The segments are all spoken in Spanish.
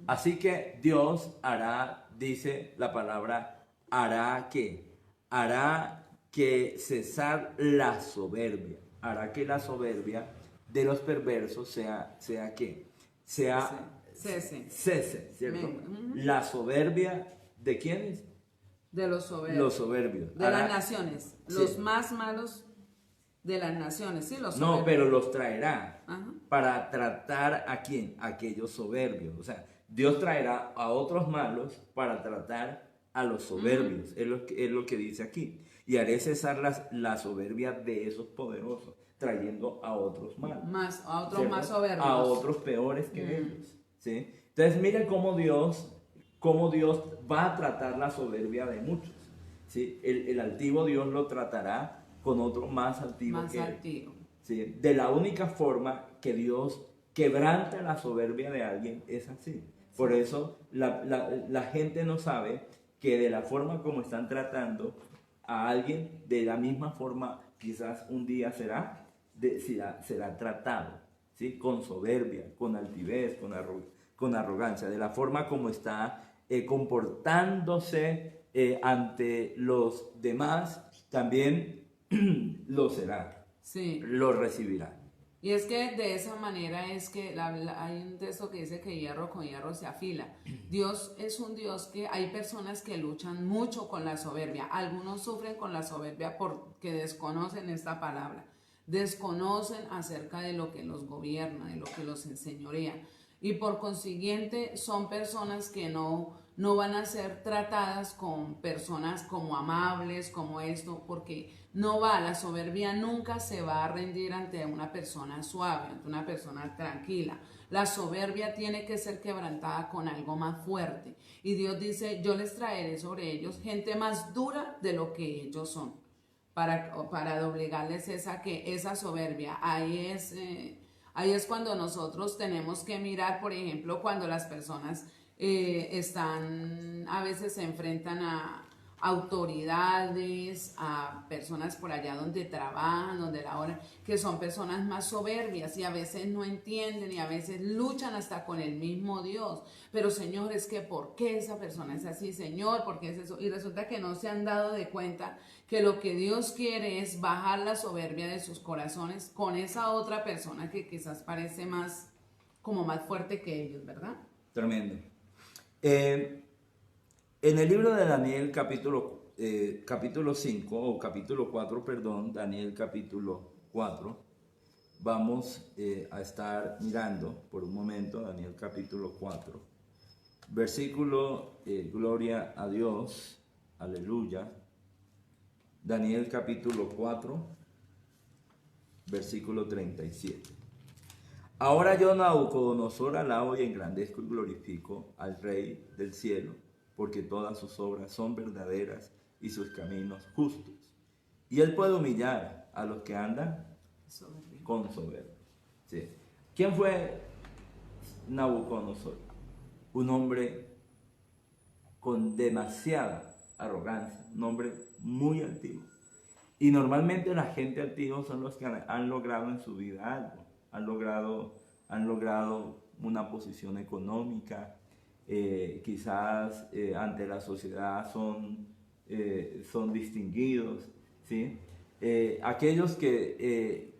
Así que Dios hará, dice la palabra, hará que cesar la soberbia. Hará que la soberbia de los perversos sea ¿qué? Cese, ¿cierto? La soberbia ¿de quiénes? De los soberbios. Los soberbios. De las naciones. Los más malos de las naciones, sí, los soberbios. No, pero los traerá para tratar ¿a quién? A aquellos soberbios. O sea, Dios traerá a otros malos para tratar a los soberbios. Es lo que dice aquí. Y haré cesar la soberbia de esos poderosos, trayendo a otros malos. A otros más soberbios. A otros peores que ellos. ¿Sí? Entonces, miren cómo Dios va a tratar la soberbia de muchos. ¿Sí? El altivo Dios lo tratará con otro más altivo que él. ¿Sí? De la única forma que Dios quebranta la soberbia de alguien es así. Por eso la gente no sabe que de la forma como están tratando a alguien, de la misma forma quizás un día será tratado, ¿sí? Con soberbia, con altivez, con arrogancia, de la forma como está comportándose ante los demás, también lo será, sí. Lo recibirá. Y es que de esa manera es que hay un texto que dice que hierro con hierro se afila. Dios es un Dios que hay personas que luchan mucho con la soberbia. Algunos sufren con la soberbia porque desconocen esta palabra. Desconocen acerca de lo que los gobierna, de lo que los enseñorea. Y por consiguiente son personas que no van a ser tratadas con personas como amables, como esto, porque la soberbia nunca se va a rendir ante una persona suave, ante una persona tranquila. La soberbia tiene que ser quebrantada con algo más fuerte. Y Dios dice, yo les traeré sobre ellos gente más dura de lo que ellos son, para doblegarles esa soberbia. Ahí es cuando nosotros tenemos que mirar, por ejemplo, cuando las personas a veces se enfrentan a autoridades, a personas por allá donde trabajan, donde laboran, que son personas más soberbias y a veces no entienden y a veces luchan hasta con el mismo Dios. Pero Señor, es que ¿por qué esa persona es así, Señor? ¿Por qué es eso? Y resulta que no se han dado de cuenta que lo que Dios quiere es bajar la soberbia de sus corazones con esa otra persona que quizás parece más fuerte que ellos, ¿verdad? Tremendo. En el libro de Daniel capítulo 5 o capítulo 4, perdón, Daniel capítulo 4, vamos a estar mirando por un momento Daniel capítulo 4, versículo, gloria a Dios, aleluya, Daniel capítulo 4, versículo 37. Ahora yo, Nabucodonosor, alabo y engrandezco y glorifico al Rey del cielo, porque todas sus obras son verdaderas y sus caminos justos. Y él puede humillar a los que andan con soberbia. ¿Sí? ¿Quién fue Nabucodonosor? Un hombre con demasiada arrogancia, un hombre muy altivo. Y normalmente la gente altiva son los que han logrado en su vida algo. Han logrado una posición económica, quizás ante la sociedad son distinguidos, ¿sí? Aquellos que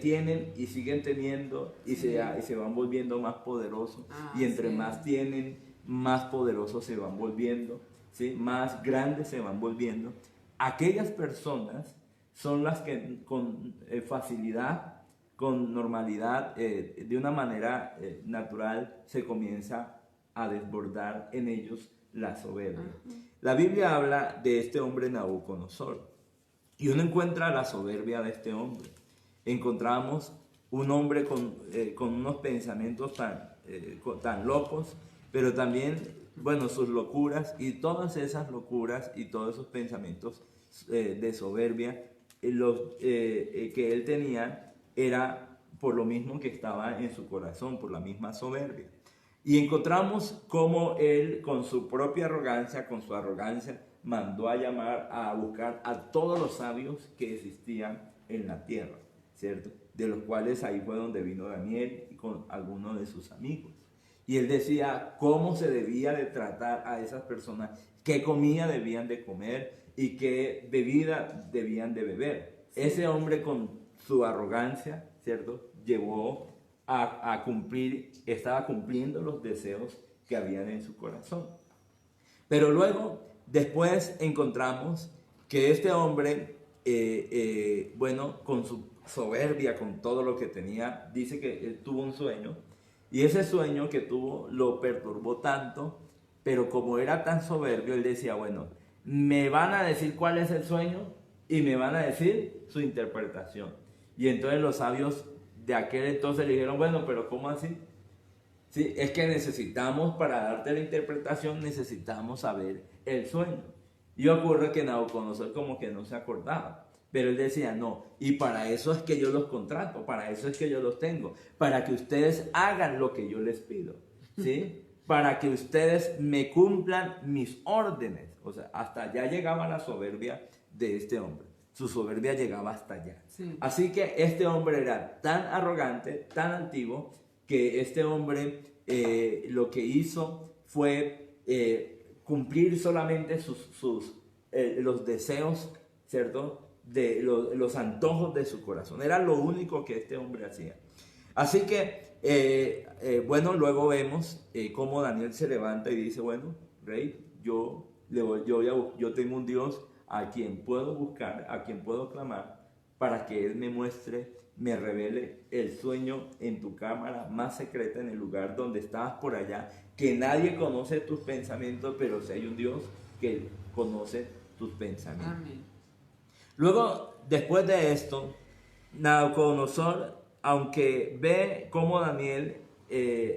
tienen y siguen teniendo y se van volviendo más poderosos, y entre más tienen, más poderosos se van volviendo, ¿sí? Más grandes se van volviendo. Aquellas personas son las que con facilidad, con normalidad, de una manera natural, se comienza a desbordar en ellos la soberbia. La Biblia habla de este hombre Nabucodonosor, y uno encuentra la soberbia de este hombre. Encontramos un hombre con unos pensamientos tan locos, pero también, bueno, sus locuras, y todas esas locuras y todos esos pensamientos de soberbia, que él tenía, era por lo mismo que estaba en su corazón, por la misma soberbia. Y encontramos cómo él, con su propia arrogancia, con su arrogancia, mandó a buscar a todos los sabios que existían en la tierra, ¿cierto? de los cuales ahí fue donde vino Daniel y con algunos de sus amigos. Y él decía cómo se debía de tratar a esas personas, qué comida debían de comer y qué bebida debían de beber. Ese hombre con su arrogancia, ¿cierto?, llevó a cumplir, estaba cumpliendo los deseos que habían en su corazón. Pero luego, después encontramos que este hombre, bueno, con su soberbia, con todo lo que tenía, dice que él tuvo un sueño, y ese sueño que tuvo lo perturbó tanto, pero como era tan soberbio, él decía, bueno, me van a decir cuál es el sueño y me van a decir su interpretación. Y entonces los sabios de aquel entonces le dijeron, bueno, pero ¿cómo así? Sí, es que necesitamos, para darte la interpretación, necesitamos saber el sueño. Y ocurre que Nabucodonosor como que no se acordaba. Pero él decía, no, y para eso es que yo los contrato, para eso es que yo los tengo, para que ustedes hagan lo que yo les pido, ¿sí? Para que ustedes me cumplan mis órdenes. O sea, hasta allá llegaba la soberbia de este hombre. Su soberbia llegaba hasta allá. Sí. Así que este hombre era tan arrogante, tan antiguo, que este hombre lo que hizo fue cumplir solamente los deseos, ¿cierto?, de los antojos de su corazón. Era lo único que este hombre hacía. Así que, bueno, luego vemos cómo Daniel se levanta y dice, bueno, rey, yo tengo un Dios a quien puedo buscar, a quien puedo clamar, para que Él me muestre, me revele el sueño en tu cámara más secreta, en el lugar donde estabas por allá, que nadie conoce tus pensamientos, pero si hay un Dios que conoce tus pensamientos. Amén. Luego, después de esto, Nabucodonosor, aunque ve cómo Daniel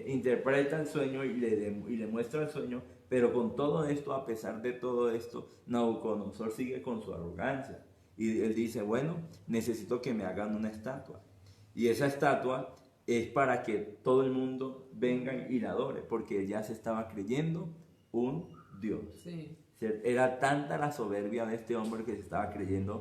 interpreta el sueño y le muestra el sueño, pero con todo esto, a pesar de todo esto, Nabucodonosor sigue con su arrogancia. Y él dice, bueno, necesito que me hagan una estatua. Y esa estatua es para que todo el mundo venga y la adore, porque él ya se estaba creyendo un Dios. Sí. Era tanta la soberbia de este hombre que se estaba creyendo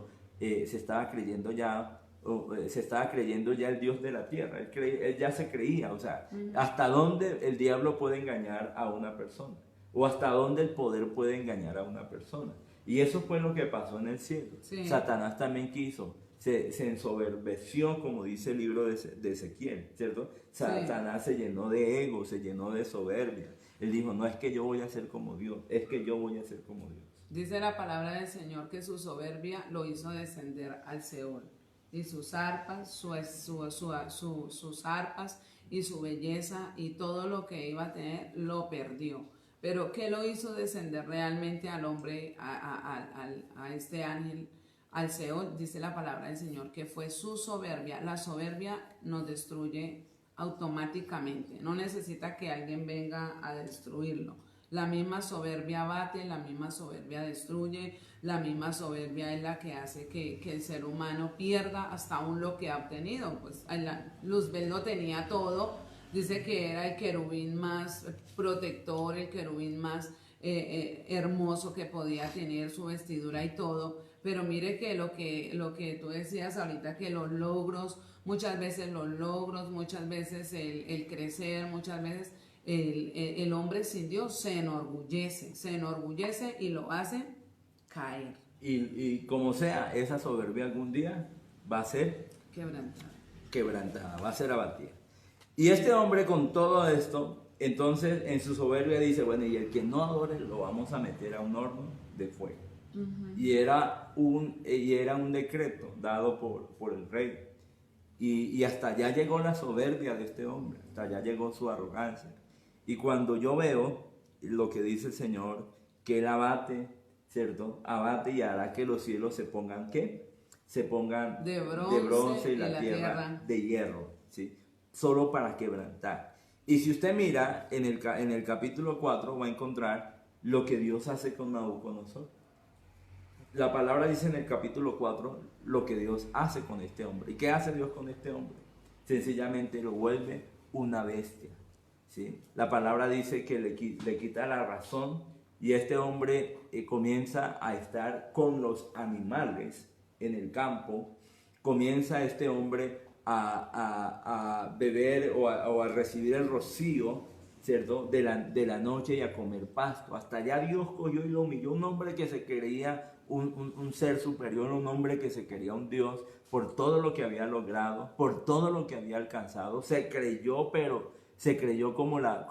ya el Dios de la tierra. Él ya se creía, o sea, hasta dónde el diablo puede engañar a una persona, o hasta dónde el poder puede engañar a una persona. Y eso fue lo que pasó en el cielo. Sí. Satanás también quiso, se ensoberbeció, como dice el libro de Ezequiel, ¿cierto? Satanás se llenó de ego, se llenó de soberbia. Él dijo, no es que yo voy a ser como Dios, es que yo voy a ser como Dios. Dice la palabra del Señor que su soberbia lo hizo descender al Seol, y sus arpas, sus arpas y su belleza y todo lo que iba a tener lo perdió. Pero ¿qué lo hizo descender realmente al hombre, a este ángel, al Seol? Dice la palabra del Señor que fue su soberbia. La soberbia nos destruye automáticamente, no necesita que alguien venga a destruirlo. La misma soberbia bate, la misma soberbia destruye, la misma soberbia es la que hace que el ser humano pierda hasta aún lo que ha obtenido. Pues Luzbel lo tenía todo, dice que era el querubín más protector, el querubín más hermoso que podía tener, su vestidura y todo, pero mire que lo que tú decías ahorita, que muchas veces el crecer, muchas veces el hombre sin Dios se enorgullece y lo hace caer. Y como sea, esa soberbia algún día va a ser quebrantada, va a ser abatida. Y este hombre con todo esto, entonces en su soberbia dice, bueno, y el que no adore lo vamos a meter a un horno de fuego. Uh-huh. Y era un decreto dado por el rey. Y hasta allá llegó la soberbia de este hombre, hasta allá llegó su arrogancia. Y cuando yo veo lo que dice el Señor, que Él abate, ¿cierto? Abate y hará que los cielos se pongan, ¿qué? Se pongan de bronce y la tierra de hierro, ¿sí? Solo para quebrantar. Y si usted mira en el capítulo 4, va a encontrar lo que Dios hace con Nabucodonosor. La palabra dice en el capítulo 4 lo que Dios hace con este hombre. ¿Y qué hace Dios con este hombre? Sencillamente lo vuelve una bestia, ¿sí? La palabra dice que le quita la razón y este hombre comienza a estar con los animales en el campo. Comienza este hombre a beber o a recibir el rocío, ¿cierto? De la noche y a comer pasto. Hasta allá Dios cogió y lo humilló. Un hombre que se creía un ser superior, un hombre que se creía un Dios por todo lo que había logrado, por todo lo que había alcanzado. Se creyó, pero se creyó como la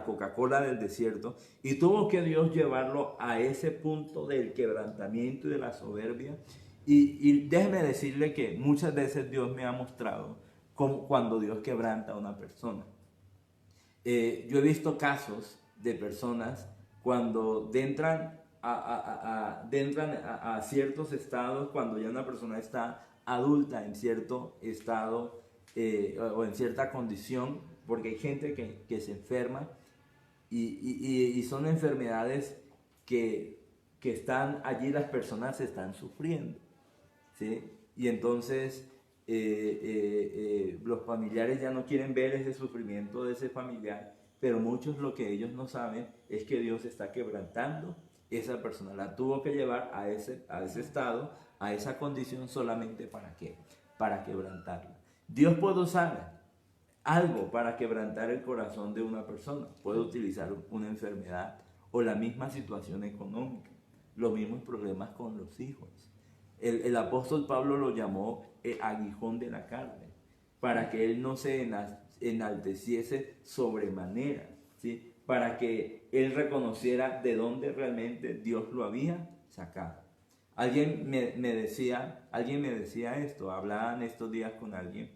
Coca-Cola del desierto. Y tuvo que Dios llevarlo a ese punto del quebrantamiento y de la soberbia. Y déjeme decirle que muchas veces Dios me ha mostrado cuando Dios quebranta a una persona. Yo he visto casos de personas cuando entran a ciertos estados, cuando ya una persona está adulta en cierto estado o en cierta condición, porque hay gente que se enferma y son enfermedades que están allí, las personas están sufriendo, ¿sí? Y entonces los familiares ya no quieren ver ese sufrimiento de ese familiar, pero muchos lo que ellos no saben es que Dios está quebrantando esa persona. La tuvo que llevar a ese estado, a esa condición solamente ¿para qué? Para quebrantarla. Dios puede usar algo para quebrantar el corazón de una persona. Puede utilizar una enfermedad o la misma situación económica, los mismos problemas con los hijos. El apóstol Pablo lo llamó aguijón de la carne, para que él no se enalteciese sobremanera, ¿sí? Para que él reconociera de dónde realmente Dios lo había sacado. Alguien me decía esto, hablaban estos días con alguien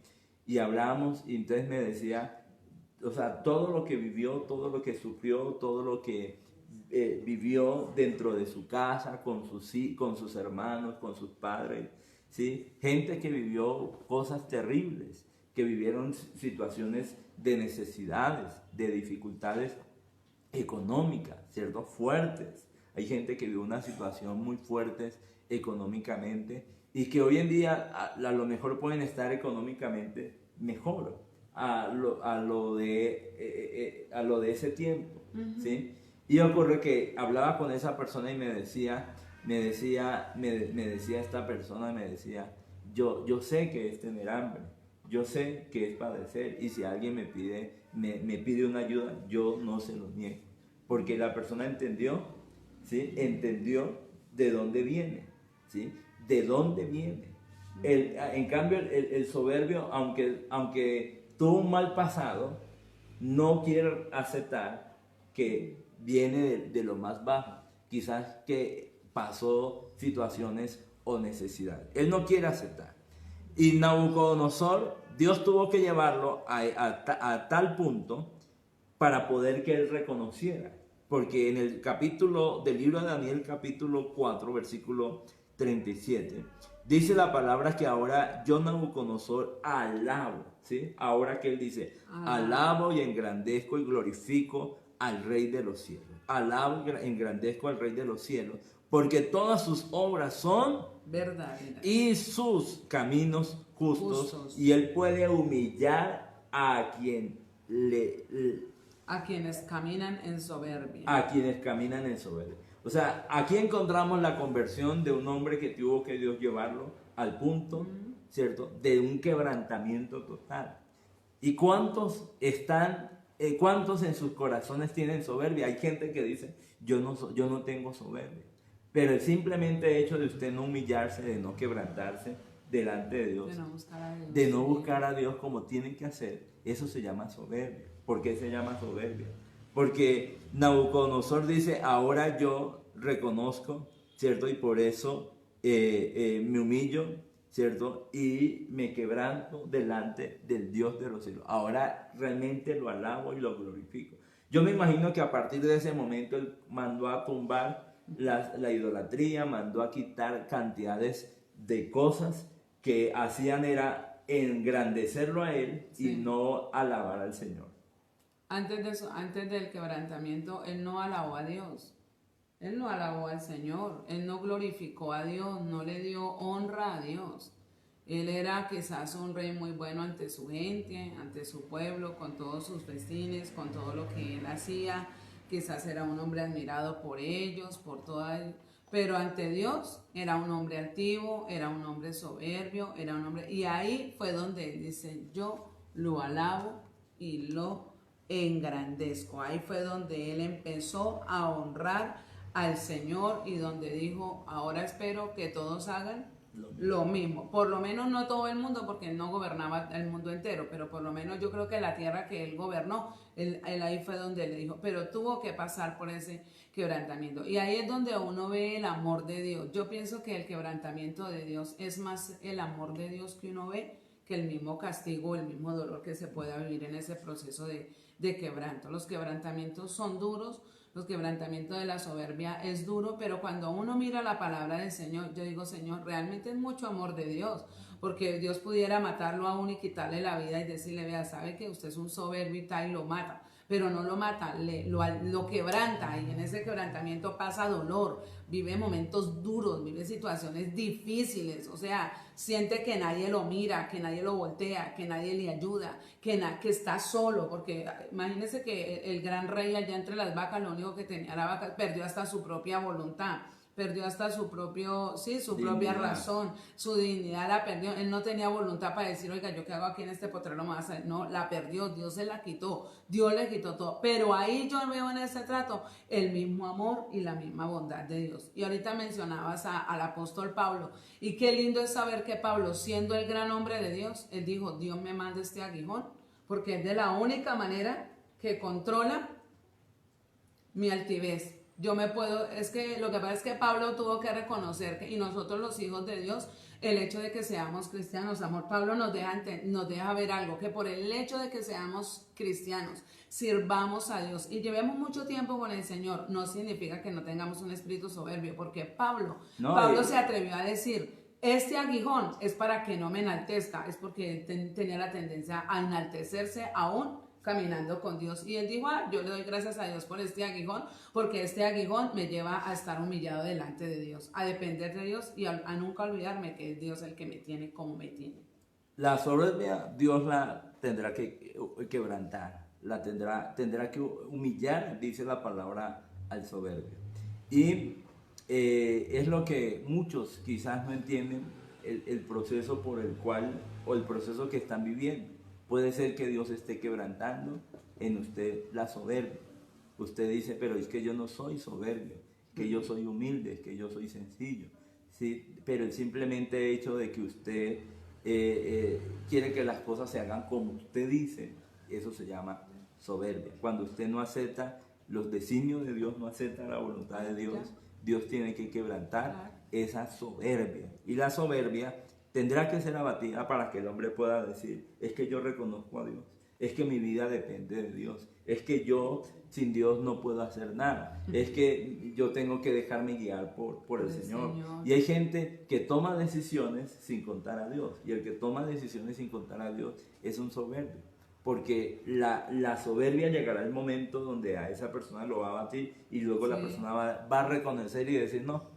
y hablábamos y entonces me decía, o sea, todo lo que vivió, todo lo que sufrió, todo lo que vivió dentro de su casa, con sus hermanos, con sus padres, ¿sí? Gente que vivió cosas terribles, que vivieron situaciones de necesidades, de dificultades económicas, ¿cierto? Fuertes. Hay gente que vive una situación muy fuerte económicamente y que hoy en día a lo mejor pueden estar económicamente mejor a lo de ese tiempo, ¿sí? Y ocurre que hablaba con esa persona y me decía esta persona, yo sé que es tener hambre, yo sé que es padecer, y si alguien me pide una ayuda, yo no se lo niego, porque la persona entendió, ¿sí? Entendió de dónde viene, ¿sí? De dónde viene. En cambio, el soberbio, aunque tuvo un mal pasado, no quiere aceptar que viene de lo más bajo, quizás que pasó situaciones o necesidades. Él no quiere aceptar. Y Nabucodonosor, Dios tuvo que llevarlo a tal punto para poder que él reconociera. Porque en el capítulo del libro de Daniel, capítulo 4, versículo 37, dice la palabra que ahora yo, Nabucodonosor, alabo, ¿sí? Ahora que él dice, alabo y engrandezco y glorifico al Rey de los cielos. Alabo y engrandezco al Rey de los cielos, porque todas sus obras son verdaderas y sus caminos justos. Y él puede humillar a quienes caminan en soberbia. A quienes caminan en soberbia. O sea, aquí encontramos la conversión de un hombre que tuvo que Dios llevarlo al punto, ¿cierto?, de un quebrantamiento total. ¿Y cuántos en sus corazones tienen soberbia? Hay gente que dice, yo no tengo soberbia. Pero el simplemente hecho de usted no humillarse, de no quebrantarse delante de Dios, de no buscar a Dios como tienen que hacer, eso se llama soberbia. ¿Por qué se llama soberbia? Porque Nabucodonosor dice, ahora yo reconozco, ¿cierto? Y por eso me humillo, ¿cierto? Y me quebranto delante del Dios de los cielos. Ahora realmente lo alabo y lo glorifico. Yo me imagino que a partir de ese momento él mandó a tumbar la idolatría, mandó a quitar cantidades de cosas que hacían era engrandecerlo a él, sí, y no alabar al Señor. Antes del quebrantamiento, él no alabó a Dios, él no alabó al Señor, él no glorificó a Dios, no le dio honra a Dios. Él era quizás un rey muy bueno ante su gente, ante su pueblo, con todos sus vecinos, con todo lo que él hacía. Quizás era un hombre admirado por ellos, por toda pero ante Dios era un hombre altivo, era un hombre soberbio, era un hombre... Y ahí fue donde él dice, yo lo alabo y lo engrandezco. Ahí fue donde él empezó a honrar al Señor y donde dijo, ahora espero que todos hagan lo mismo. Por lo menos no todo el mundo, porque él no gobernaba el mundo entero, pero por lo menos yo creo que la tierra que él gobernó, él ahí fue donde le dijo, pero tuvo que pasar por ese quebrantamiento. Y ahí es donde uno ve el amor de Dios. Yo pienso que el quebrantamiento de Dios es más el amor de Dios que uno ve que el mismo castigo, el mismo dolor que se pueda vivir en ese proceso de quebranto. Los quebrantamientos son duros, los quebrantamientos de la soberbia es duro, pero cuando uno mira la palabra del Señor, yo digo, Señor, realmente es mucho amor de Dios, porque Dios pudiera matarlo a uno y quitarle la vida y decirle, vea, sabe que usted es un soberbio y tal, y lo mata, pero no lo mata, lo quebranta, y en ese quebrantamiento pasa dolor, vive momentos duros, vive situaciones difíciles, o sea, siente que nadie lo mira, que nadie lo voltea, que nadie le ayuda, que está solo, porque imagínense que el gran rey allá entre las vacas, lo único que tenía la vaca, perdió hasta su propia voluntad, perdió hasta su propia razón, su dignidad la perdió. Él no tenía voluntad para decir, oiga, ¿yo qué hago aquí en este potrero? Me va a salir. No, la perdió, Dios se la quitó, Dios le quitó todo. Pero ahí yo veo en ese trato el mismo amor y la misma bondad de Dios. Y ahorita mencionabas al apóstol Pablo, y qué lindo es saber que Pablo, siendo el gran hombre de Dios, él dijo, Dios me manda este aguijón, porque es de la única manera que controla mi altivez. Es que lo que pasa es que Pablo tuvo que reconocer que, y nosotros los hijos de Dios, el hecho de que seamos cristianos, amor, Pablo nos deja ver algo, que por el hecho de que seamos cristianos, sirvamos a Dios y llevemos mucho tiempo con el Señor, no significa que no tengamos un espíritu soberbio, porque Pablo se atrevió a decir, este aguijón es para que no me enaltezca, es porque él tenía la tendencia a enaltecerse aún caminando con Dios, y él dijo, yo le doy gracias a Dios por este aguijón, porque este aguijón me lleva a estar humillado delante de Dios, a depender de Dios y a nunca olvidarme que es Dios el que me tiene como me tiene. La soberbia Dios la tendrá que quebrantar, tendrá que humillar, dice la palabra, al soberbio. Y es lo que muchos quizás no entienden, el proceso por el cual, o el proceso que están viviendo. Puede ser que Dios esté quebrantando en usted la soberbia. Usted dice, pero es que yo no soy soberbio, que yo soy humilde, que yo soy sencillo. ¿Sí? Pero el simplemente hecho de que usted quiere que las cosas se hagan como usted dice, eso se llama soberbia. Cuando usted no acepta los designios de Dios, no acepta la voluntad de Dios, Dios tiene que quebrantar esa soberbia. Y la soberbia tendrá que ser abatida para que el hombre pueda decir, es que yo reconozco a Dios, es que mi vida depende de Dios, es que yo sin Dios no puedo hacer nada, es que yo tengo que dejarme guiar por el Señor. Y hay gente que toma decisiones sin contar a Dios, y el que toma decisiones sin contar a Dios es un soberbio, porque la soberbia llegará el momento donde a esa persona lo va a abatir, y luego la persona va a reconocer y decir, no,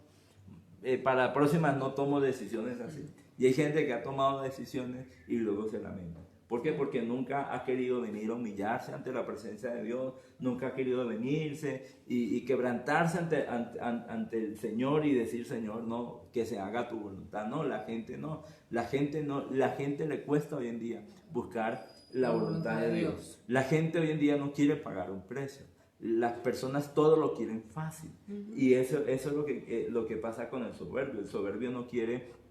para la próxima no tomo decisiones así. Y hay gente que ha tomado decisiones y luego se lamenta. ¿Por qué? Porque nunca ha querido venir a humillarse ante la presencia de Dios, nunca ha querido venirse y quebrantarse ante el Señor y decir, Señor, no, que se haga tu voluntad. No, la gente le cuesta hoy en día buscar la voluntad de Dios. La gente hoy en día no quiere pagar un precio. Las personas todo lo quieren fácil. Y eso es lo que pasa con el soberbio. El soberbio no quiere,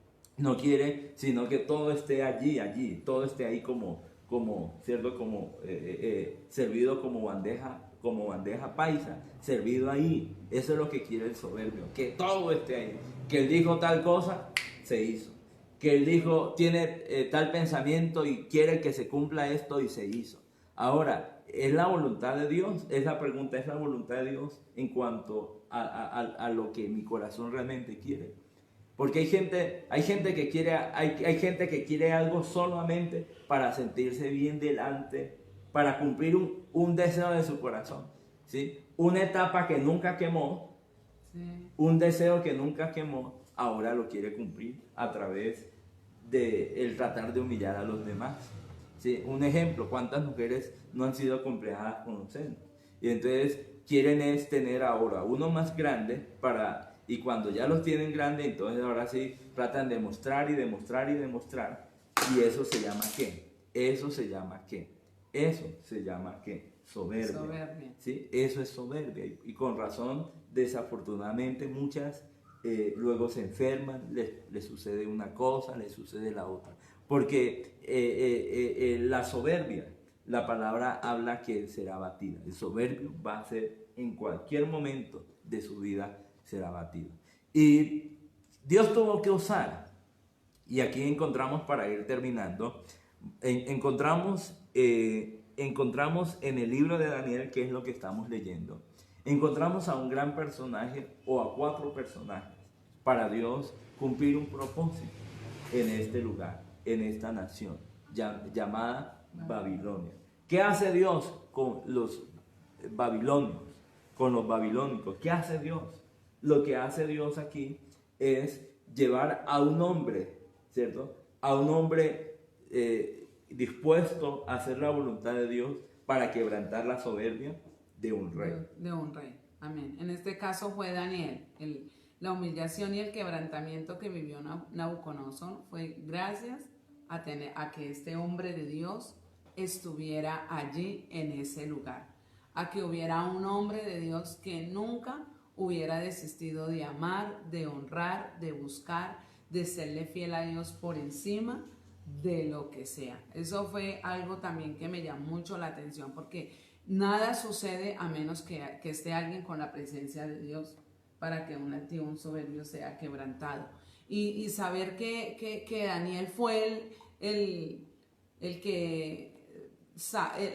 sino que todo esté allí, todo esté ahí ¿cierto? Servido como bandeja paisa, servido ahí. Eso es lo que quiere el soberbio, que todo esté ahí. Que él dijo tal cosa, se hizo. Que él dijo, tiene tal pensamiento y quiere que se cumpla esto y se hizo. Ahora, ¿es la voluntad de Dios? Es la pregunta, ¿es la voluntad de Dios en cuanto a lo que mi corazón realmente quiere? Porque hay gente que quiere algo solamente para sentirse bien delante, para cumplir un deseo de su corazón, ¿sí? Una etapa que nunca quemó, un deseo que nunca quemó, ahora lo quiere cumplir a través de el tratar de humillar a los demás, ¿sí? Un ejemplo, ¿cuántas mujeres no han sido complejadas con los senos? Y entonces quieren tener ahora uno más grande para Y cuando ya los tienen grandes, entonces ahora sí tratan de demostrar y demostrar y demostrar. ¿Y eso se llama qué? Eso se llama qué? Eso se llama qué? Soberbia. Soberbia. ¿Sí? Eso es soberbia. Y con razón, desafortunadamente, muchas luego se enferman, les sucede una cosa, les sucede la otra. Porque la soberbia, la palabra habla que será abatida. El soberbio va a ser en cualquier momento de su vida será abatido. Y Dios tuvo que usar, y aquí encontramos, para ir terminando, encontramos en el libro de Daniel, que es lo que estamos leyendo, encontramos a un gran personaje o a 4 personajes para Dios cumplir un propósito en este lugar, en esta nación llamada Babilonia. ¿Qué hace Dios con los babilonios? Con los babilónicos. ¿Qué hace Dios? Lo que hace Dios aquí es llevar a un hombre, ¿cierto? A un hombre dispuesto a hacer la voluntad de Dios para quebrantar la soberbia de un rey. De un rey, amén. En este caso fue Daniel. La humillación y el quebrantamiento que vivió Nabucodonosor fue gracias a que este hombre de Dios estuviera allí en ese lugar. A que hubiera un hombre de Dios que nunca hubiera desistido de amar, de honrar, de buscar, de serle fiel a Dios por encima de lo que sea. Eso fue algo también que me llamó mucho la atención, porque nada sucede a menos que esté alguien con la presencia de Dios para que un altivo, un soberbio sea quebrantado. Y saber que Daniel fue el que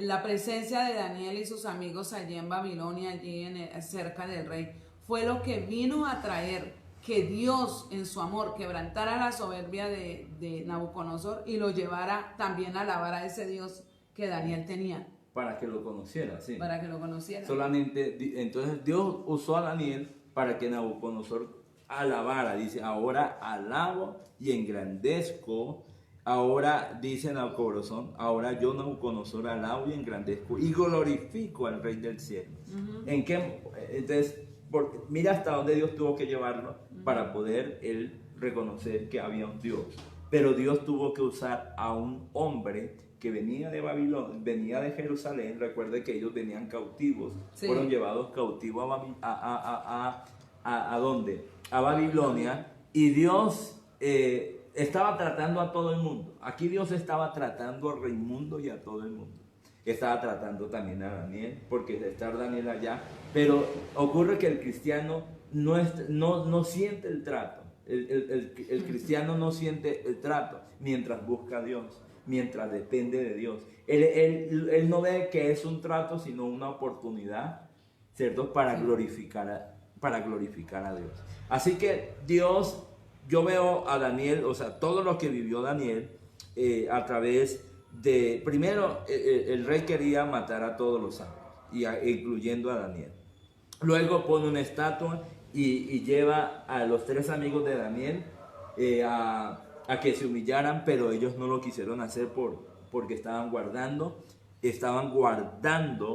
la presencia de Daniel y sus amigos allí en Babilonia, allí cerca del rey, fue lo que vino a traer que Dios en su amor quebrantara la soberbia de Nabucodonosor y lo llevara también a alabar a ese Dios que Daniel tenía. Para que lo conociera, sí. Para que lo conociera. Solamente, entonces Dios usó a Daniel para que Nabucodonosor alabara. Dice, ahora alabo y engrandezco. Ahora dice Nabucodonosor, ahora yo Nabucodonosor alabo y engrandezco y glorifico al Rey del cielo. ¿En qué? Entonces, mira hasta dónde Dios tuvo que llevarlo para poder él reconocer que había un Dios. Pero Dios tuvo que usar a un hombre que venía de Babilonia, venía de Jerusalén. Recuerde que ellos venían cautivos, sí. Fueron llevados cautivos ¿a dónde? A Babilonia. Y Dios estaba tratando a todo el mundo. Aquí Dios estaba tratando a Raimundo y a todo el mundo. Estaba tratando también a Daniel, porque está Daniel allá. Pero ocurre que el cristiano no siente el trato. El cristiano no siente el trato mientras busca a Dios, mientras depende de Dios. Él no ve que es un trato, sino una oportunidad, ¿cierto? Para glorificar a Dios. Así que Dios, yo veo a Daniel, o sea, todo lo que vivió Daniel a través de, primero, el rey quería matar a todos los santos, incluyendo a Daniel. Luego pone una estatua y lleva a los 3 amigos de Daniel a que se humillaran, pero ellos no lo quisieron hacer porque estaban guardando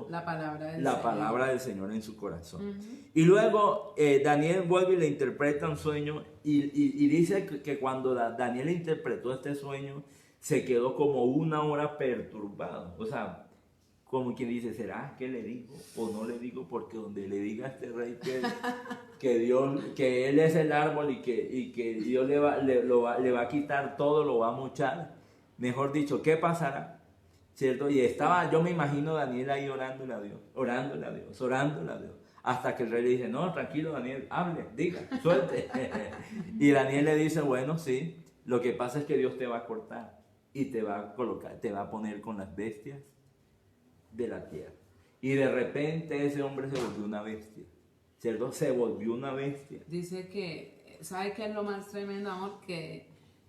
la palabra del Señor en su corazón. Y luego Daniel vuelve y le interpreta un sueño y dice que cuando Daniel interpretó este sueño se quedó como 1 hora perturbado, o sea, como quien dice, ¿será que le digo o no le digo? Porque donde le diga a este rey que él es el árbol y que Dios le va a quitar todo, lo va a mochar, mejor dicho, ¿qué pasará? ¿Cierto? Y yo me imagino a Daniel ahí orándole a Dios, hasta que el rey le dice, no, tranquilo Daniel, hable, diga, suelte. Y Daniel le dice, bueno, sí, lo que pasa es que Dios te va a cortar y te va a poner con las bestias de la tierra. Y de repente ese hombre se volvió una bestia, ¿cierto? Se volvió una bestia. Dice que, ¿sabe qué es lo más tremendo, amor? Que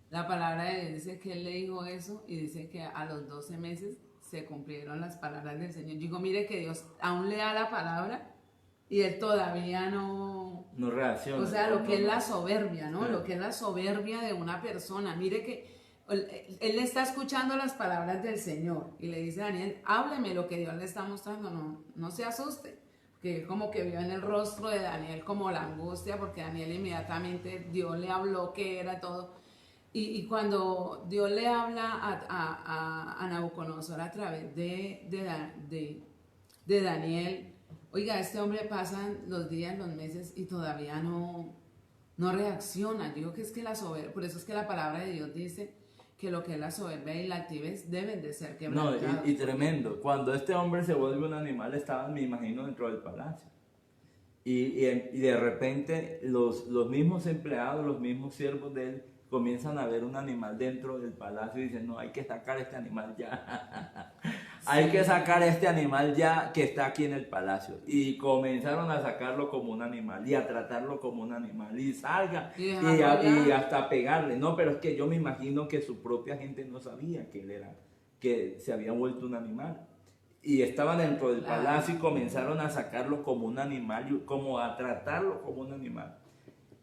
la palabra de Dios dice que él le dijo eso y dice que a los 12 meses se cumplieron las palabras del Señor. Digo, mire que Dios aún le da la palabra y él todavía no reacciona. O sea, lo que es la soberbia, ¿no? Lo que es la soberbia de una persona. Mire que él está escuchando las palabras del Señor y le dice a Daniel, hábleme lo que Dios le está mostrando, no se asuste. que como que vio en el rostro de Daniel como la angustia, porque Daniel inmediatamente Dios le habló que era todo. Y cuando Dios le habla a Nabucodonosor a través de Daniel, oiga, este hombre pasan los días, los meses y todavía no reacciona. Yo digo que es que la soberbia, por eso es que la palabra de Dios dice que lo que es la soberbia y la altivez deben de ser quebrantados. No, y tremendo. Cuando este hombre se vuelve un animal, estaban, me imagino, dentro del palacio. Y de repente los mismos empleados, los mismos siervos de él, comienzan a ver un animal dentro del palacio y dicen, no, hay que sacar este animal ya. Hay que sacar este animal ya que está aquí en el palacio. Y comenzaron a sacarlo como un animal y a tratarlo como un animal. Y salga y hasta pegarle. No, pero es que yo me imagino que su propia gente no sabía que él era, que se había vuelto un animal. Y estaban dentro del palacio y comenzaron a sacarlo como un animal, como a tratarlo como un animal.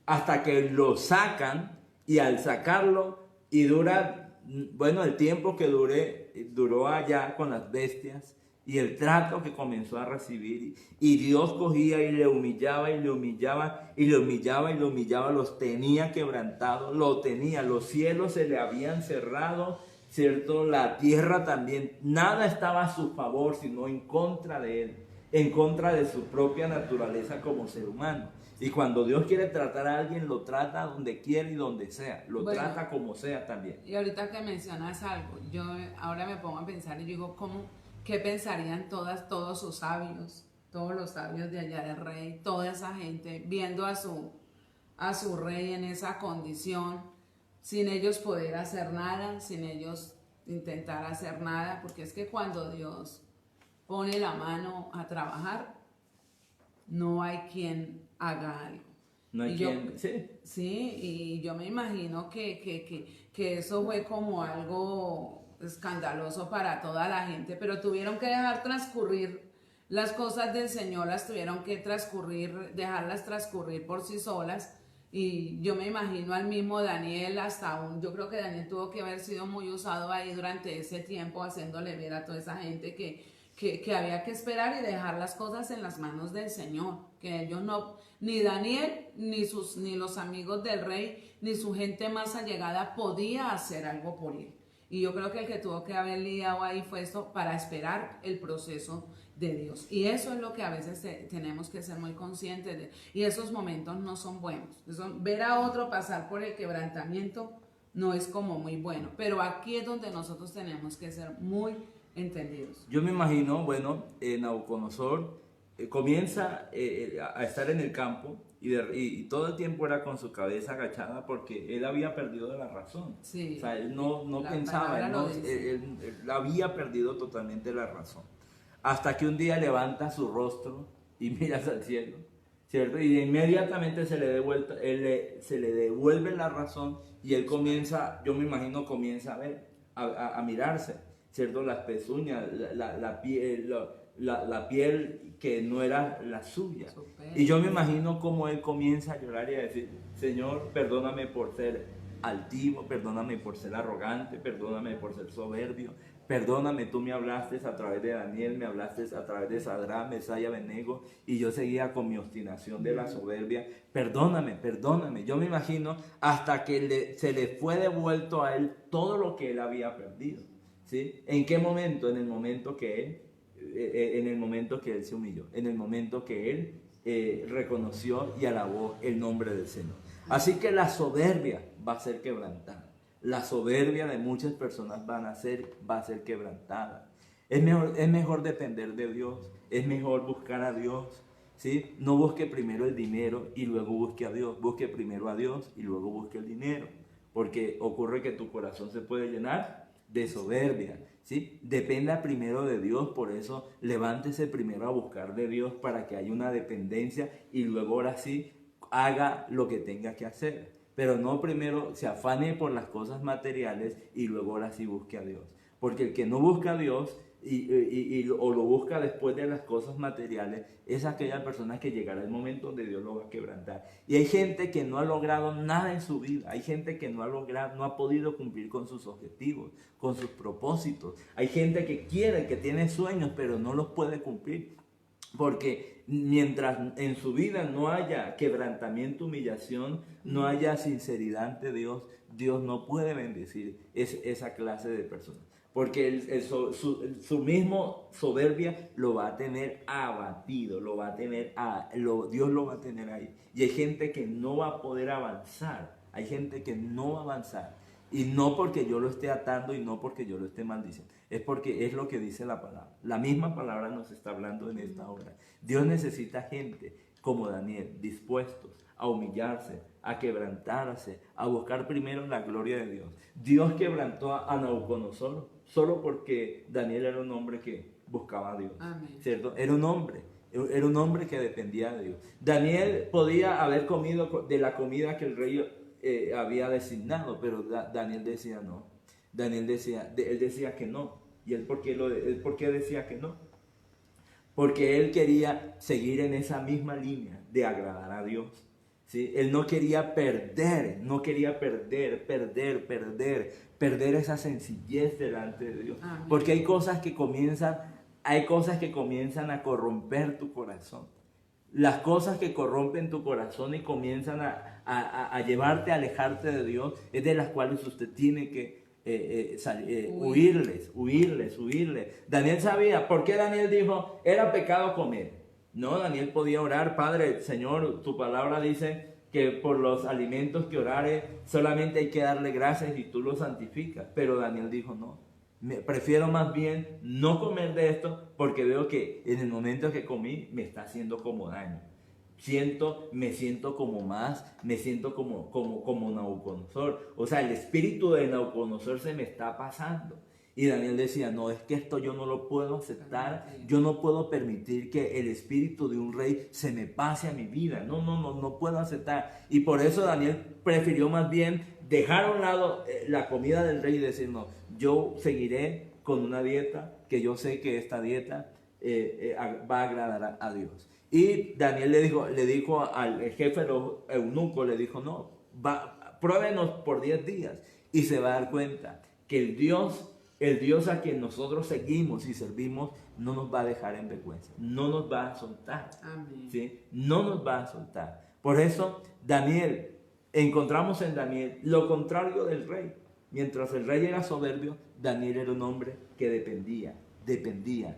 Hasta que lo sacan. Y al sacarlo, y dura, bueno, el tiempo que duró allá con las bestias, y el trato que comenzó a recibir, y Dios cogía y le humillaba, y le humillaba, y le humillaba, y le humillaba, los tenía quebrantados, lo tenía, los cielos se le habían cerrado, ¿cierto? La tierra también, nada estaba a su favor, sino en contra de él, en contra de su propia naturaleza como ser humano. Y cuando Dios quiere tratar a alguien, lo trata donde quiere y donde sea. Lo trata como sea también. Y ahorita que mencionas algo, yo ahora me pongo a pensar y digo, ¿qué pensarían todos sus sabios, todos los sabios de allá del rey, toda esa gente, viendo a su rey en esa condición, sin ellos poder hacer nada, sin ellos intentar hacer nada? Porque es que cuando Dios pone la mano a trabajar, no hay quien haga algo. No hay quien, sí. Sí, y yo me imagino que eso fue como algo escandaloso para toda la gente, pero tuvieron que dejar transcurrir las cosas del Señor, las tuvieron que dejarlas transcurrir por sí solas. Y yo me imagino al mismo Daniel, yo creo que Daniel tuvo que haber sido muy usado ahí durante ese tiempo, haciéndole ver a toda esa gente que había que esperar y dejar las cosas en las manos del Señor, que ellos no, ni Daniel, ni los amigos del rey, ni su gente más allegada podía hacer algo por él. Y yo creo que el que tuvo que haber lidiado ahí fue esto, para esperar el proceso de Dios. Y eso es lo que a veces tenemos que ser muy conscientes de. Y esos momentos no son buenos. Ver a otro pasar por el quebrantamiento no es como muy bueno. Pero aquí es donde nosotros tenemos que ser muy entendidos. Yo me imagino, bueno, Nabucodonosor comienza a estar en el campo y todo el tiempo era con su cabeza agachada porque él había perdido la razón. Sí, o sea, él no pensaba, él había perdido totalmente la razón. Hasta que un día levanta su rostro y mira hacia el cielo, ¿cierto? Y inmediatamente se le devuelve la razón y él comienza, yo me imagino, comienza a ver, a mirarse, ¿cierto? Las pezuñas, la piel que no era la suya. Y yo me imagino cómo él comienza a llorar y a decir, Señor, perdóname por ser altivo, perdóname por ser arrogante, perdóname por ser soberbio, perdóname, tú me hablaste a través de Daniel, me hablaste a través de Sadrach, Mesach y Abednego, y yo seguía con mi obstinación de la soberbia. Perdóname. Yo me imagino hasta que se le fue devuelto a él todo lo que él había perdido. ¿Sí? ¿En qué momento? En el momento que él se humilló, en el momento que él reconoció y alabó el nombre del Señor. Así que la soberbia va a ser quebrantada. La soberbia de muchas personas va a ser quebrantada. Es mejor depender de Dios, es mejor buscar a Dios. ¿Sí? No busque primero el dinero y luego busque a Dios. Busque primero a Dios y luego busque el dinero. Porque ocurre que tu corazón se puede llenar de soberbia. ¿Sí? Dependa primero de Dios, por eso levántese primero a buscar de Dios para que haya una dependencia y luego ahora sí haga lo que tenga que hacer. Pero no primero se afane por las cosas materiales y luego ahora sí busque a Dios. Porque el que no busca a Dios o lo busca después de las cosas materiales es aquella persona que llegará el momento donde Dios lo va a quebrantar. Y hay gente que no ha logrado nada en su vida. Hay gente que no ha podido cumplir con sus objetivos, con sus propósitos. Hay gente que tiene sueños, pero no los puede cumplir. Porque mientras en su vida no haya quebrantamiento, humillación, no haya sinceridad ante Dios, Dios no puede bendecir esa clase de personas. Porque su mismo soberbia lo va a tener abatido, Dios lo va a tener ahí. Y hay gente que no va a poder avanzar, hay gente que no va a avanzar. Y no porque yo lo esté atando y no porque yo lo esté maldiciendo, es porque es lo que dice la palabra. La misma palabra nos está hablando en esta hora. Dios necesita gente como Daniel, dispuestos a humillarse, a quebrantarse, a buscar primero la gloria de Dios. Dios quebrantó a Nabucodonosor solo porque Daniel era un hombre que buscaba a Dios. Amén. ¿Cierto? Era un hombre que dependía de Dios. Daniel podía haber comido de la comida que el rey había designado, pero Daniel decía no. Él decía que no. ¿Y él por qué decía que no? Porque él quería seguir en esa misma línea de agradar a Dios. ¿Sí? Él no quería perder esa sencillez delante de Dios. Amén. Porque hay cosas que comienzan a corromper tu corazón. Las cosas que corrompen tu corazón y comienzan a llevarte a alejarte de Dios, es de las cuales usted tiene que huirles. Daniel sabía. ¿Por qué Daniel dijo era pecado comer? No, Daniel podía orar: Padre, Señor, tu palabra dice que por los alimentos que orare solamente hay que darle gracias y tú los santificas. Pero Daniel dijo no. Prefiero más bien no comer de esto, porque veo que en el momento que comí me está haciendo como daño. Me siento como Nabucodonosor. O sea, el espíritu de Nabucodonosor se me está pasando. Y Daniel decía: no, es que esto yo no lo puedo aceptar. Yo no puedo permitir que el espíritu de un rey se me pase a mi vida. No puedo aceptar. Y por eso Daniel prefirió más bien dejar a un lado la comida del rey y decir: no, yo seguiré con una dieta que yo sé que esta dieta va a agradar a Dios. Y Daniel le dijo al jefe de los eunucos, le dijo: no, pruébenos por 10 días y se va a dar cuenta que el Dios a quien nosotros seguimos y servimos no nos va a dejar en vergüenza, no nos va a soltar. Amén. ¿Sí? No nos va a soltar. Por eso encontramos en Daniel lo contrario del rey. Mientras el rey era soberbio, Daniel era un hombre que dependía de Dios.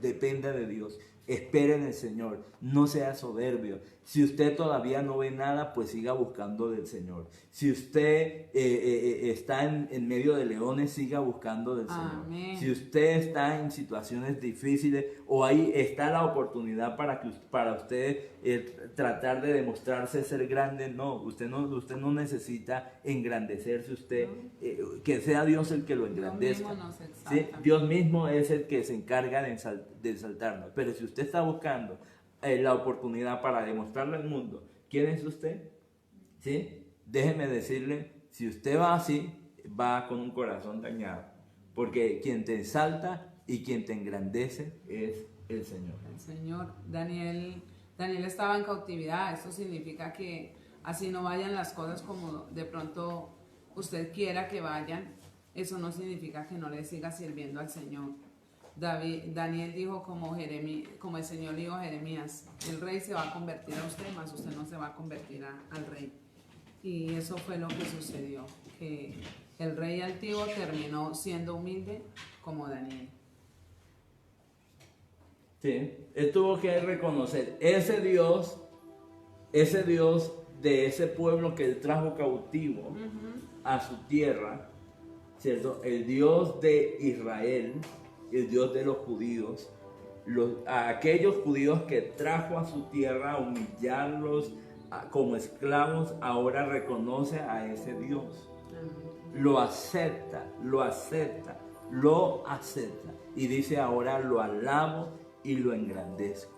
Dependa de Dios. Espere en el Señor. No sea soberbio. Si usted todavía no ve nada, pues siga buscando del Señor. Si usted está en medio de leones, siga buscando del Señor. Amén. Si usted está en situaciones difíciles o ahí está la oportunidad para usted tratar de demostrarse ser grande, no, usted no necesita engrandecerse usted, que sea Dios el que lo engrandezca. ¿Sí? Dios mismo es el que se encarga de exaltarnos. Pero si usted está buscando la oportunidad para demostrarle al mundo quién es usted, ¿sí? Déjeme decirle, si usted va así, va con un corazón dañado, porque quien te exalta y quien te engrandece es el Señor. El Señor. Daniel estaba en cautividad. Esto significa que así no vayan las cosas como de pronto usted quiera que vayan, eso no significa que no le siga sirviendo al Señor. Daniel dijo como el Señor le dijo a Jeremías: el rey se va a convertir a usted, mas usted no se va a convertir al rey. Y eso fue lo que sucedió, que el rey altivo terminó siendo humilde como Daniel. Sí, él tuvo que reconocer ese Dios de ese pueblo que él trajo cautivo a su tierra, ¿cierto? El Dios de Israel, el Dios de los judíos, a aquellos judíos que trajo a su tierra a humillarlos como esclavos, ahora reconoce a ese Dios. Lo acepta y dice: ahora lo alabo y lo engrandezco.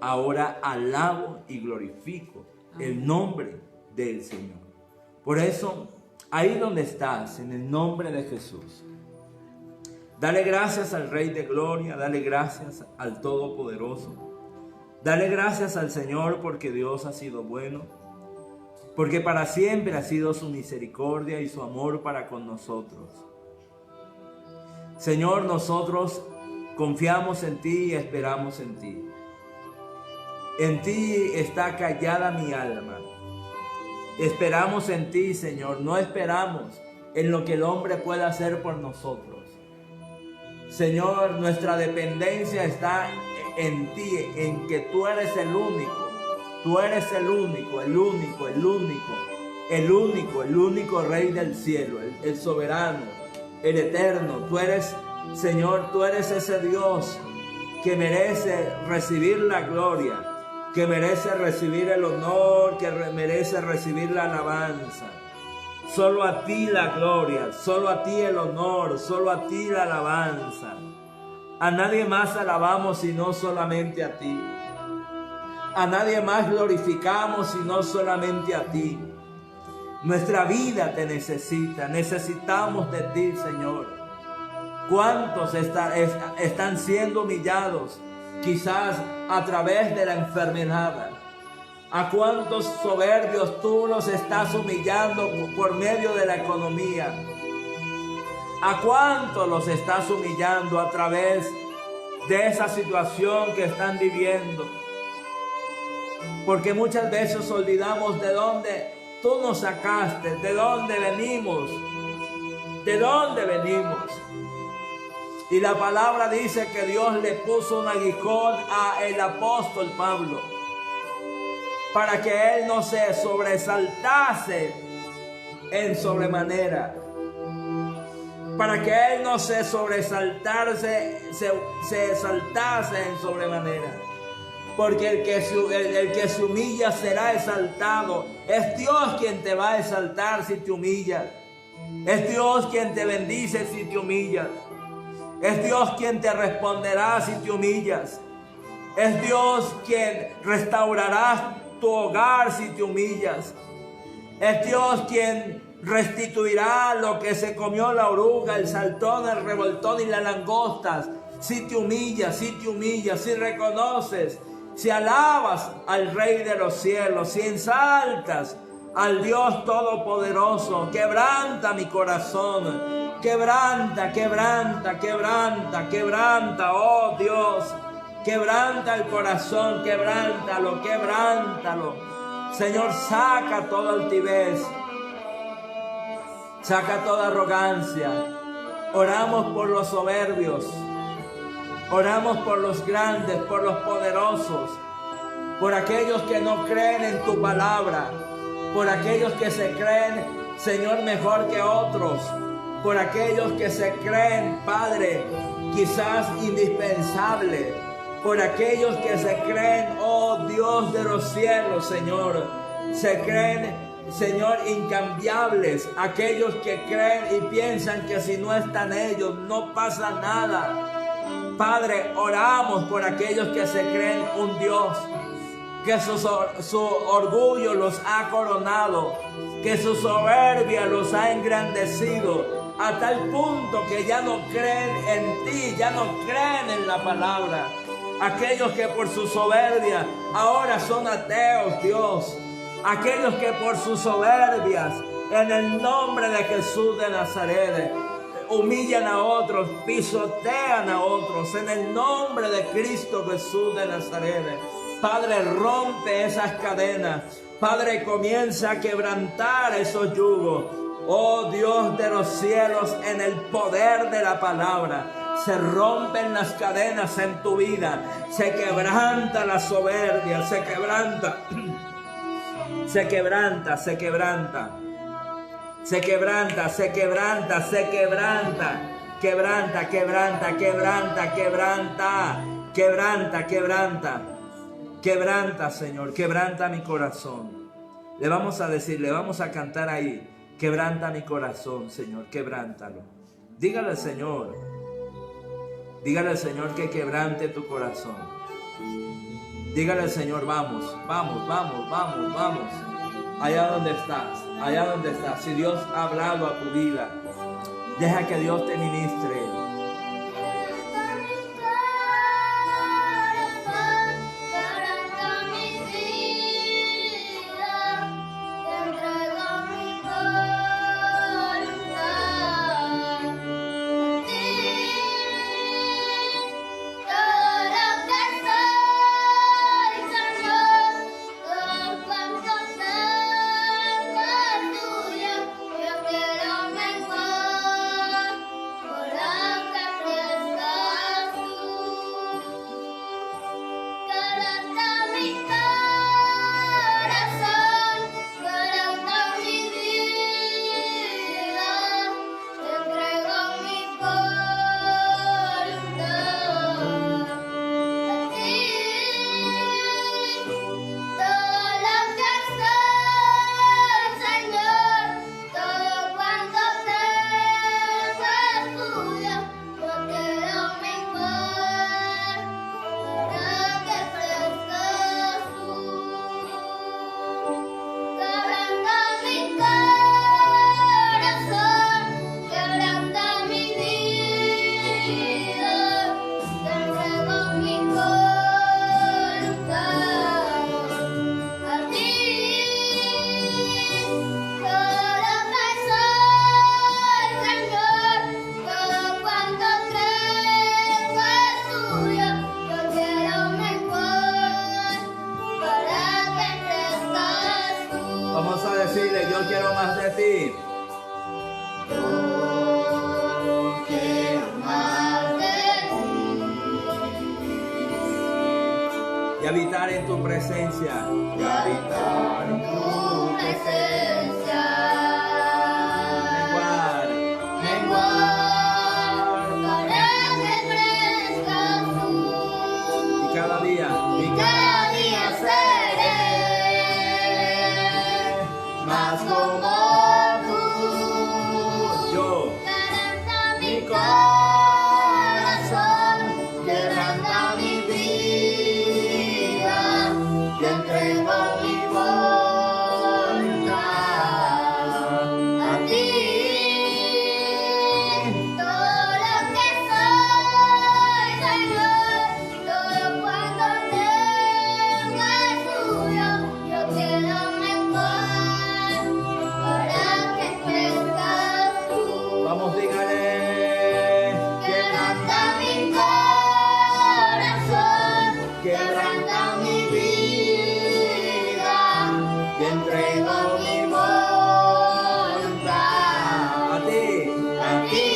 Ahora alabo y glorifico el nombre del Señor. Por eso, ahí donde estás, en el nombre de Jesús, dale gracias al Rey de Gloria, dale gracias al Todopoderoso. Dale gracias al Señor porque Dios ha sido bueno, porque para siempre ha sido su misericordia y su amor para con nosotros. Señor, nosotros Confiamos en ti y esperamos en ti. En ti está callada mi alma. Esperamos en ti, Señor. No esperamos en lo que el hombre pueda hacer por nosotros. Señor, nuestra dependencia está en ti, en que tú eres el único. Tú eres el único, el único, el único, el único, el único Rey del cielo, el soberano, el eterno. Tú eres, Señor, tú eres ese Dios que merece recibir la gloria, que merece recibir el honor, que merece recibir la alabanza. Solo a ti la gloria, solo a ti el honor, solo a ti la alabanza. A nadie más alabamos sino solamente a ti. A nadie más glorificamos sino solamente a ti. Nuestra vida te necesita, necesitamos de ti, Señor. ¿Cuántos están siendo humillados? Quizás a través de la enfermedad. ¿A cuántos soberbios tú los estás humillando por medio de la economía? ¿A cuántos los estás humillando a través de esa situación que están viviendo? Porque muchas veces olvidamos de dónde tú nos sacaste, de dónde venimos, de dónde venimos. Y la palabra dice que Dios le puso un aguijón al apóstol Pablo para que él no se sobresaltase en sobremanera, para que él no se sobresaltase, se exaltase en sobremanera. Porque el que se humilla será exaltado. Es Dios quien te va a exaltar si te humillas. Es Dios quien te bendice si te humillas. Es Dios quien te responderá si te humillas. Es Dios quien restaurará tu hogar si te humillas. Es Dios quien restituirá lo que se comió la oruga, el saltón, el revoltón y las langostas. Si te humillas, si reconoces, si alabas al Rey de los cielos, si ensaltas al Dios Todopoderoso. Quebranta mi corazón, quebranta, oh Dios, quebranta el corazón, quebrántalo. Señor, saca toda altivez, saca toda arrogancia. Oramos por los soberbios, oramos por los grandes, por los poderosos, por aquellos que no creen en tu palabra, por aquellos que se creen, Señor, mejor que otros, por aquellos que se creen, Padre, quizás indispensable, por aquellos que se creen, oh Dios de los cielos, Señor, se creen, Señor, incambiables, aquellos que creen y piensan que si no están ellos no pasa nada. Padre, oramos por aquellos que se creen un Dios, que su orgullo los ha coronado, que su soberbia los ha engrandecido, a tal punto que ya no creen en ti, ya no creen en la palabra. Aquellos que por su soberbia ahora son ateos, Dios. Aquellos que por sus soberbias, en el nombre de Jesús de Nazaret, humillan a otros, pisotean a otros, en el nombre de Cristo Jesús de Nazaret. Padre, rompe esas cadenas. Padre, comienza a quebrantar esos yugos. Oh Dios de los cielos, en el poder de la palabra. Se rompen las cadenas en tu vida. Se quebranta la soberbia. Se quebranta. Se quebranta, se quebranta. Se quebranta, se quebranta, se quebranta. Quebranta, quebranta, quebranta, quebranta. Quebranta, quebranta. Quebranta, Señor, quebranta mi corazón. Le vamos a decir, le vamos a cantar ahí. Quebranta mi corazón, Señor, quebrántalo. Dígale al Señor. Dígale al Señor que quebrante tu corazón. Dígale al Señor, vamos. Allá donde estás. Si Dios ha hablado a tu vida, deja que Dios te ministre. quiero más de ti. Yo quiero más de ti. Y habitar en tu presencia. Y habitar en tu presencia. Menguar para que crezcas tú. Y cada día Seré más como tú. yo. Quebranta mi corazón, quebranta mi vida, te entrego mi voluntad a ti. Todo lo que soy, Señor, todo cuanto tengo es tuyo. Yo quiero menguar para que crezcas tú. Vamos, dígale. Quebranta mi corazón, quebranta mi vida, te entrego mi voluntad A ti. a ti.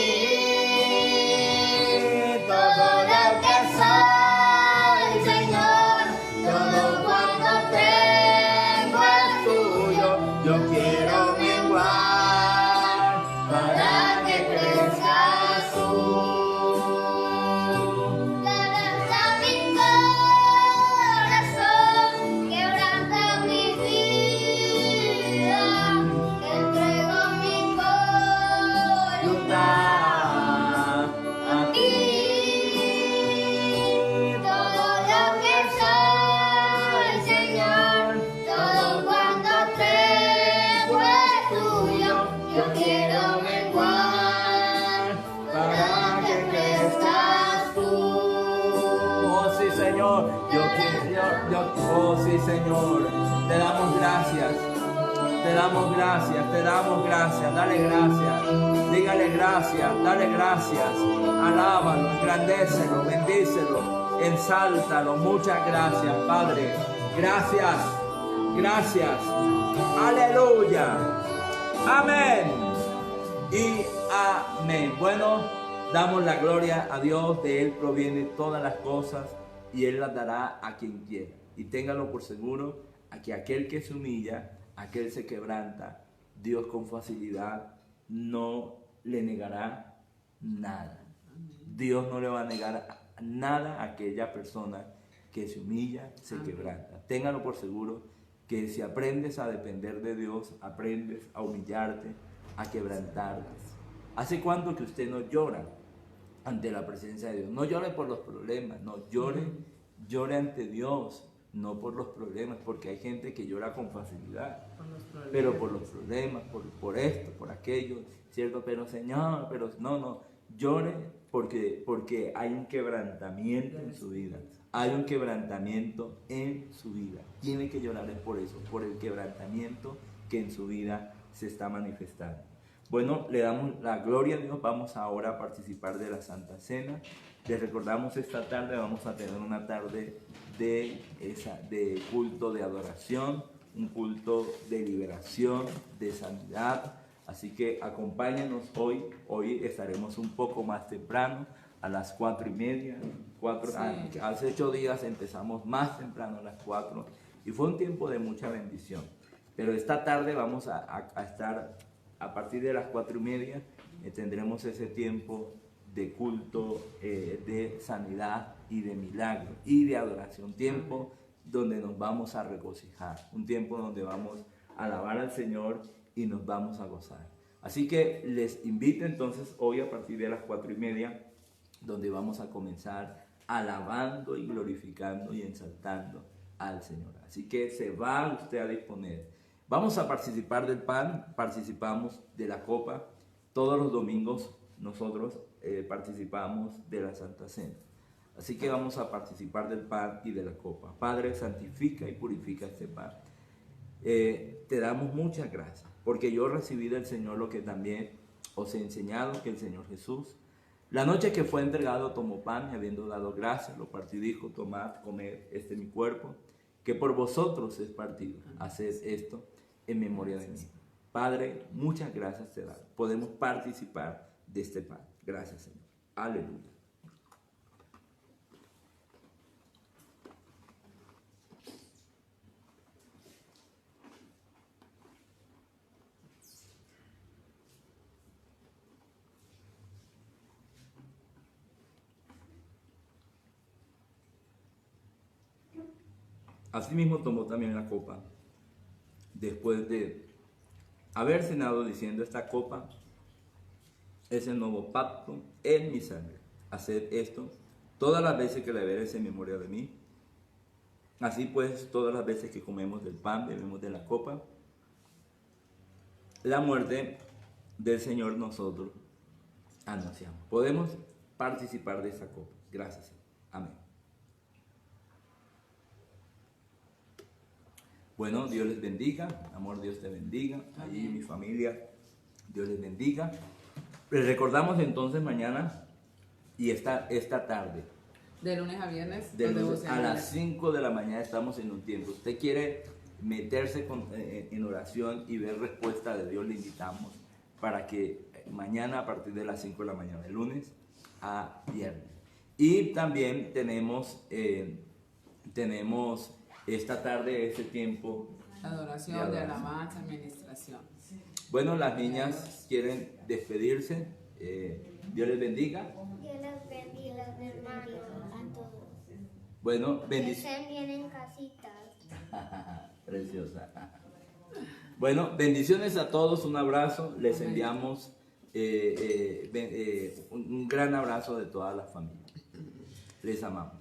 Todo lo que soy, Señor, todo cuanto tengo es tuyo. Yo quiero menguar para que crezcas tú. Quebranta mi corazón, quebranta mi vida, te entrego mi voluntad a ti. Todo lo que soy, Señor, todo cuanto tengo es tuyo. Yo quiero menguar para que crezcas tú. Oh sí, Señor. Oh sí, Señor. Te damos gracias. Te damos gracias. Te damos gracias. Dale gracias. Dígale gracias. Dale gracias. Alábalo, engrandécelo, bendícelo, ensáltalo. Muchas gracias, Padre. Gracias. Gracias. Aleluya. Amén. Y amén. Bueno, damos la gloria a Dios. De Él provienen todas las cosas y Él las dará a quien quiera. Y téngalo por seguro, a que aquel que se humilla, aquel se quebranta, Dios con facilidad no le negará nada. Dios no le va a negar nada a aquella persona que se humilla, se quebranta. Téngalo por seguro, que si aprendes a depender de Dios, aprendes a humillarte, a quebrantarte. ¿Hace cuánto que usted no llora ante la presencia de Dios? No llore por los problemas, no, llore ante Dios, no por los problemas, porque hay gente que llora con facilidad, pero por los problemas, por esto, por aquello, ¿cierto? Pero Señor, pero no, llore porque hay un quebrantamiento en su vida. Hay un quebrantamiento en su vida. Tiene que llorar por eso, por el quebrantamiento que en su vida se está manifestando. Bueno, le damos la gloria a Dios. Vamos ahora a participar de la Santa Cena. Les recordamos, esta tarde vamos a tener una tarde de culto de adoración, un culto de liberación, de sanidad. Así que acompáñenos hoy. Hoy estaremos un poco más temprano, a las 4:30. Sí. Hace 8 días empezamos más temprano, a las 4, y fue un tiempo de mucha bendición. Pero esta tarde vamos a estar a partir de las 4:30. Tendremos ese tiempo de culto, de sanidad y de milagro y de adoración. Tiempo donde nos vamos a regocijar, un tiempo donde vamos a alabar al Señor y nos vamos a gozar. Así que les invito entonces hoy a partir de las 4:30, donde vamos a comenzar alabando y glorificando y exaltando al Señor. Así que se va usted a disponer. Vamos a participar del pan, participamos de la copa. Todos los domingos nosotros participamos de la Santa Cena. Así que vamos a participar del pan y de la copa. Padre, santifica y purifica este pan. Te damos muchas gracias, porque yo recibí del Señor lo que también os he enseñado, que el Señor Jesús, la noche que fue entregado, tomó pan y habiendo dado gracias, lo partió y dijo: tomad, comed, este es mi cuerpo, que por vosotros es partido. Haced esto en memoria de mí. Padre, muchas gracias te damos. Podemos participar de este pan. Gracias, Señor. Aleluya. Asimismo tomó también la copa, después de haber cenado, diciendo: esta copa es el nuevo pacto en mi sangre. Haced esto todas las veces que la bebéis en memoria de mí. Así pues, todas las veces que comemos del pan, bebemos de la copa, la muerte del Señor nosotros anunciamos. Podemos participar de esa copa. Gracias, Señor. Amén. Bueno, Dios les bendiga. Amor, Dios te bendiga. Allí mi familia, Dios les bendiga. Les recordamos entonces mañana y esta tarde. De lunes a viernes. A las 5 de la mañana estamos en un tiempo. Usted quiere meterse en oración y ver respuesta de Dios, le invitamos para que mañana a partir de las 5 de la mañana, de lunes a viernes. Y también tenemos esta tarde ese tiempo adoración, de alabanza, administración. Bueno, las niñas quieren despedirse. Dios les bendiga. Dios les bendiga, hermanos, a todos. Bueno, Que bendiciones. estén bien en casitas. Preciosa. Bueno, bendiciones a todos, un abrazo. Les enviamos un gran abrazo de toda la familia. Les amamos.